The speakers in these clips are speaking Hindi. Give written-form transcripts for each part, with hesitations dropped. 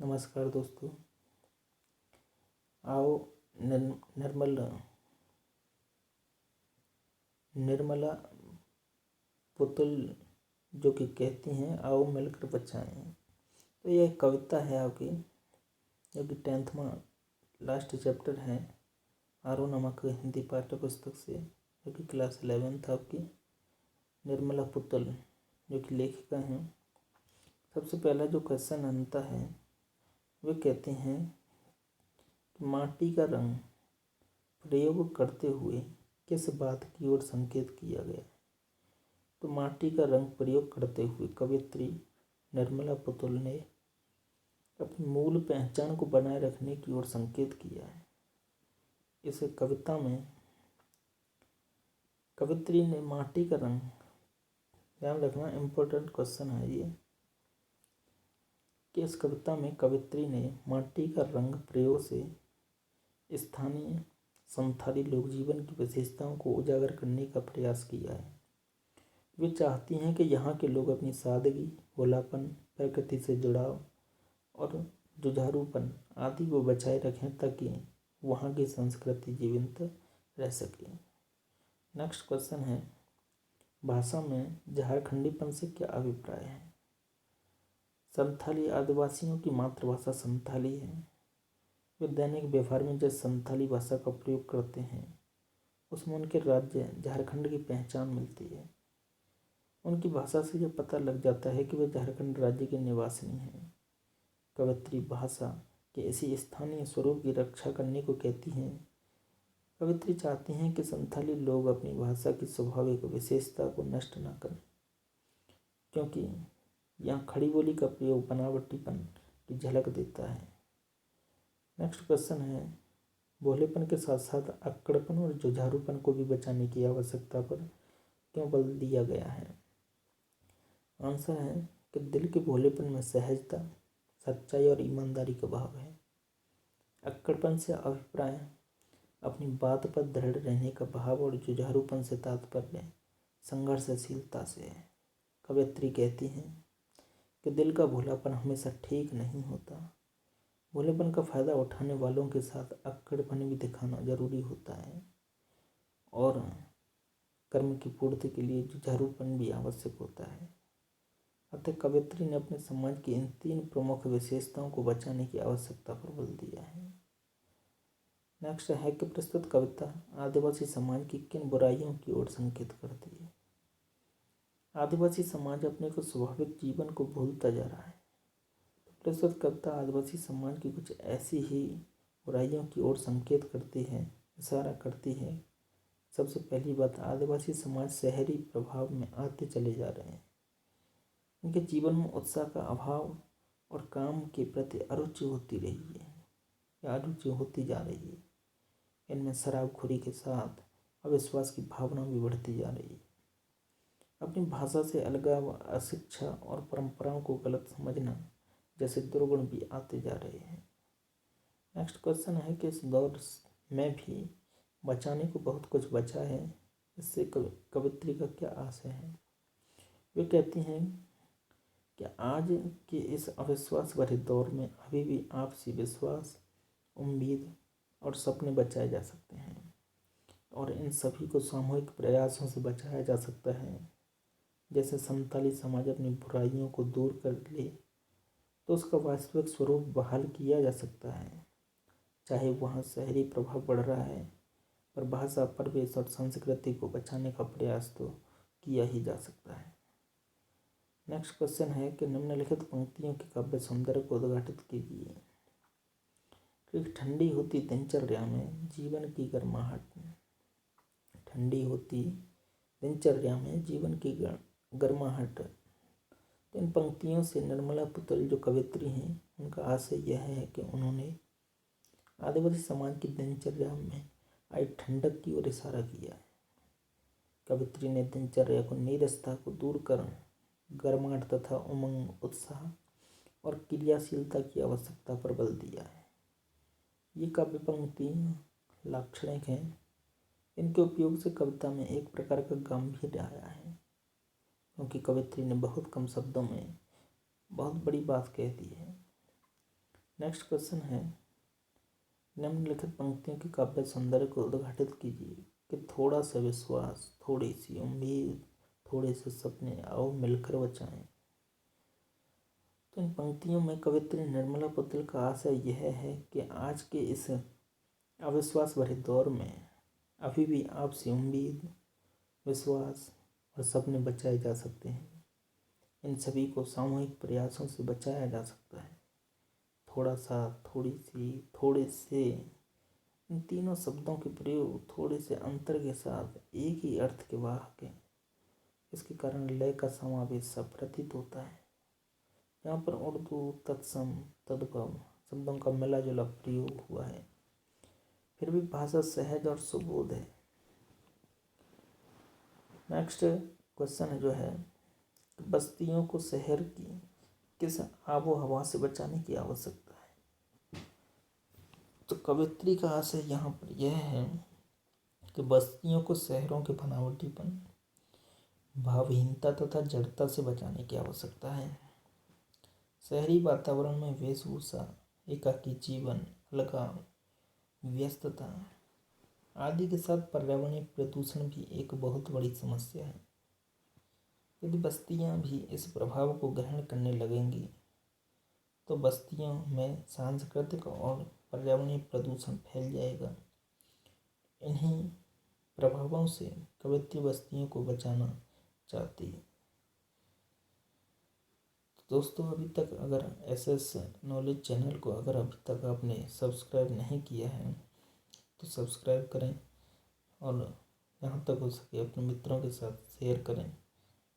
नमस्कार दोस्तों। आओ निर्मला पुतुल जो कि कहती हैं आओ मिलकर बचाएं। तो यह एक कविता है आपकी, जो कि 10th में लास्ट चैप्टर है आरो नामक हिंदी पाठ्य पुस्तक से, जो कि क्लास 11th आपकी। निर्मला पुतुल जो कि लेखिका हैं। सबसे पहला जो क्वेश्चन बनता है वे कहते हैं कि माटी का रंग प्रयोग करते हुए किस बात की ओर संकेत किया गया है। तो माटी का रंग प्रयोग करते हुए कवयित्री निर्मला पुतुल ने अपनी मूल पहचान को बनाए रखने की ओर संकेत किया है। इस कविता में कवयित्री ने माटी का रंग, ध्यान रखना इम्पोर्टेंट क्वेश्चन है ये, कि इस कविता में कवयित्री ने माटी का रंग प्रयोग से स्थानीय संथाली लोक जीवन की विशेषताओं को उजागर करने का प्रयास किया है। वे चाहती हैं कि यहाँ के लोग अपनी सादगी, भोलापन, प्रकृति से जुड़ाव और जुझारूपन आदि को बचाए रखें ताकि वहाँ की संस्कृति जीवंत रह सके। नेक्स्ट क्वेश्चन है, भाषा में झारखंडीपन से क्या अभिप्राय है। संथाली आदिवासियों की मातृभाषा संथाली है। वे दैनिक व्यवहार में जिस संथाली भाषा का प्रयोग करते हैं उसमें उनके राज्य झारखंड की पहचान मिलती है। उनकी भाषा से यह पता लग जाता है कि वे झारखंड राज्य के निवासी हैं। कवयित्री भाषा के इसी स्थानीय स्वरूप की रक्षा करने को कहती हैं। कवयित्री चाहती हैं कि संथाली लोग अपनी भाषा की स्वाभाविक विशेषता को नष्ट न करें, क्योंकि यहाँ खड़ी बोली का प्रयोग बनावटीपन की झलक देता है। नेक्स्ट क्वेश्चन है, भोलेपन के साथ साथ अक्कड़पन और जुझारूपन को भी बचाने की आवश्यकता पर क्यों बल दिया गया है। आंसर है कि दिल के भोलेपन में सहजता, सच्चाई और ईमानदारी का भाव है। अक्कड़पन से अभिप्राय अपनी बात पर दृढ़ रहने का भाव और जुझारूपन से तात्पर्य संघर्षशीलता से है। कवयित्री कहती हैं कि दिल का भोलापन हमेशा ठीक नहीं होता। भोलेपन का फायदा उठाने वालों के साथ अक्कड़पन भी दिखाना जरूरी होता है और कर्म की पूर्ति के लिए जुझारूपन भी आवश्यक होता है। अतः कवयित्री ने अपने समाज की इन 3 प्रमुख विशेषताओं को बचाने की आवश्यकता पर बल दिया है। नेक्स्ट है कि प्रस्तुत कविता आदिवासी समाज की किन बुराइयों की ओर संकेत करती है। आदिवासी समाज अपने को स्वाभाविक जीवन को भूलता जा रहा है। प्रस्तुत कविता आदिवासी समाज की कुछ ऐसी ही बुराइयों की ओर संकेत करती है, इशारा करती है। सबसे पहली बात, आदिवासी समाज शहरी प्रभाव में आते चले जा रहे हैं। उनके जीवन में उत्साह का अभाव और काम के प्रति अरुचि होती रही है या अरुचि होती जा रही है। इनमें शराबखोरी के साथ अविश्वास की भावना भी बढ़ती जा रही है। अपनी भाषा से अलगाव, अशिक्षा और परंपराओं को गलत समझना जैसे दुर्गुण भी आते जा रहे हैं। नेक्स्ट क्वेश्चन है कि इस दौर में भी बचाने को बहुत कुछ बचा है, इससे कवयित्री का क्या आशय है। वे कहती हैं कि आज के इस अविश्वास भरे दौर में अभी भी आपसी विश्वास, उम्मीद और सपने बचाए जा सकते हैं और इन सभी को सामूहिक प्रयासों से बचाया जा सकता है। जैसे संथाली समाज अपनी बुराइयों को दूर कर ले तो उसका वास्तविक स्वरूप बहाल किया जा सकता है। चाहे वहाँ शहरी प्रभाव बढ़ रहा है, पर भाषा, परिवेश और संस्कृति को बचाने का प्रयास तो किया ही जा सकता है। नेक्स्ट क्वेश्चन है कि निम्नलिखित पंक्तियों के काव्य सौंदर्य को उद्घाटित कीजिए। कि ठंडी होती दिनचर्या में जीवन की गर्माहट, ठंडी होती दिनचर्या में जीवन की गर्माहट। तो इन पंक्तियों से निर्मला पुतुल जो कवयित्री हैं, उनका आशय यह है कि उन्होंने आदिवासी समाज की दिनचर्या में आई ठंडक की ओर इशारा किया है। कवयित्री ने दिनचर्या को नीरसता को दूर कर गर्माहट तथा उमंग, उत्साह और क्रियाशीलता की आवश्यकता पर बल दिया है। ये काव्य पंक्ति लाक्षणिक हैं। इनके उपयोग से कविता में एक प्रकार का गांभीर्य आया है, क्योंकि कवयित्री ने बहुत कम शब्दों में बहुत बड़ी बात कह दी है। नेक्स्ट क्वेश्चन है, निम्नलिखित पंक्तियों के काव्य सौंदर्य को उद्घाटित कीजिए कि थोड़ा सा विश्वास, थोड़ी सी उम्मीद, थोड़े से सपने आओ मिलकर बचाएं। तो इन पंक्तियों में कवित्री निर्मला पुतिल का आशय यह है कि आज के इस अविश्वास भरे दौर में अभी भी आपसी उम्मीद, विश्वास और सपने बचाए जा सकते हैं। इन सभी को सामूहिक प्रयासों से बचाया जा सकता है। थोड़ा सा, थोड़ी सी, थोड़े से, इन तीनों शब्दों के प्रयोग थोड़े से अंतर के साथ एक ही अर्थ के वाहक हैं। इसके कारण लय का समावेश सा प्रतीत होता है। यहाँ पर उर्दू, तत्सम, तद्भव शब्दों का मिला जुला प्रयोग हुआ है, फिर भी भाषा सहज और सुबोध है। नेक्स्ट क्वेश्चन जो है, बस्तियों को शहर की किस आबो हवा से बचाने की आवश्यकता है। तो कवित्री का आशय यहाँ पर यह है कि बस्तियों को शहरों के बनावटीपन, भावहीनता तथा जड़ता से बचाने की आवश्यकता है। शहरी वातावरण में वेशभूषा, एकाकी जीवन, अलगाव, व्यस्तता आदि के साथ पर्यावरणीय प्रदूषण भी एक बहुत बड़ी समस्या है। यदि बस्तियां भी इस प्रभाव को ग्रहण करने लगेंगी तो बस्तियों में सांस्कृतिक और पर्यावरणीय प्रदूषण फैल जाएगा। इन्हीं प्रभावों से कवित्री बस्तियों को बचाना चाहती है। दोस्तों, अभी तक अगर एसएस नॉलेज चैनल को अगर अभी तक आपने सब्सक्राइब नहीं किया है तो सब्सक्राइब करें और यहाँ तक हो सके अपने मित्रों के साथ शेयर करें,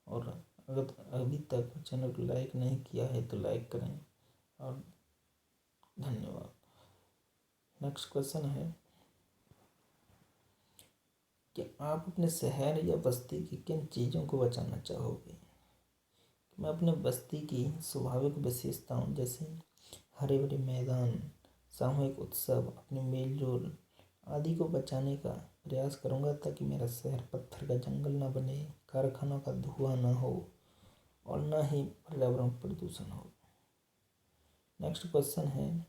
और अगर अभी तक चैनल को लाइक नहीं किया है तो लाइक करें, और धन्यवाद। नेक्स्ट क्वेश्चन है कि आप अपने शहर या बस्ती की किन चीज़ों को बचाना चाहोगे। मैं अपने बस्ती की स्वाभाविक विशेषताओं जैसे हरे भरे मैदान, सामूहिक उत्सव, अपने मेल जोल आदि को बचाने का प्रयास करूंगा, ताकि मेरा शहर पत्थर का जंगल ना बने, कारखानों का धुआं ना हो और ना ही पर्यावरण प्रदूषण हो। नेक्स्ट क्वेश्चन है,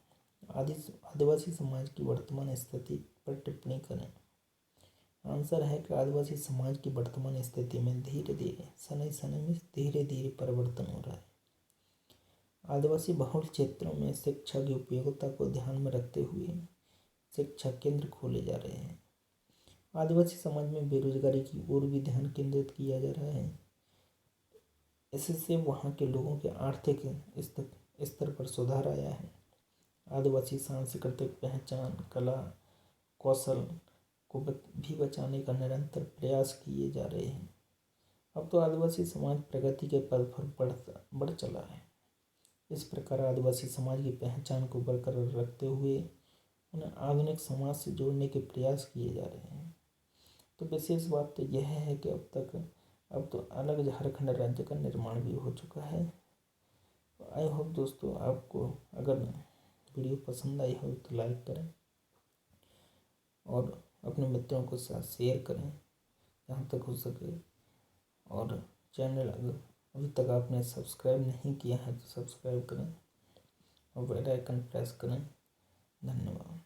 आदिवासी समाज की वर्तमान स्थिति पर टिप्पणी करें। आंसर है कि आदिवासी समाज की वर्तमान स्थिति में धीरे धीरे समय में धीरे धीरे परिवर्तन हो रहा है। आदिवासी बहुल क्षेत्रों में शिक्षा की उपयोगिता को ध्यान में रखते हुए शिक्षा केंद्र खोले जा रहे हैं। आदिवासी समाज में बेरोजगारी की ओर भी ध्यान केंद्रित किया जा रहा है। इससे वहाँ के लोगों के आर्थिक स्तर पर सुधार आया है। आदिवासी सांस्कृतिक पहचान, कला, कौशल को भी बचाने का निरंतर प्रयास किए जा रहे हैं। अब तो आदिवासी समाज प्रगति के पथ पर बढ़ चला है। इस प्रकार आदिवासी समाज की पहचान को बरकरार रखते हुए उन्हें आधुनिक समाज से जोड़ने के प्रयास किए जा रहे हैं। तो विशेष बात तो यह है कि अब तो अलग झारखंड राज्य का निर्माण भी हो चुका है। आई होप दोस्तों आपको अगर वीडियो पसंद आई हो तो लाइक करें और अपने मित्रों के साथ शेयर करें जहाँ तक हो सके, और चैनल अगर अभी तक आपने सब्सक्राइब नहीं किया है तो सब्सक्राइब करें और बेल आइकन प्रेस करें। धन्यवाद।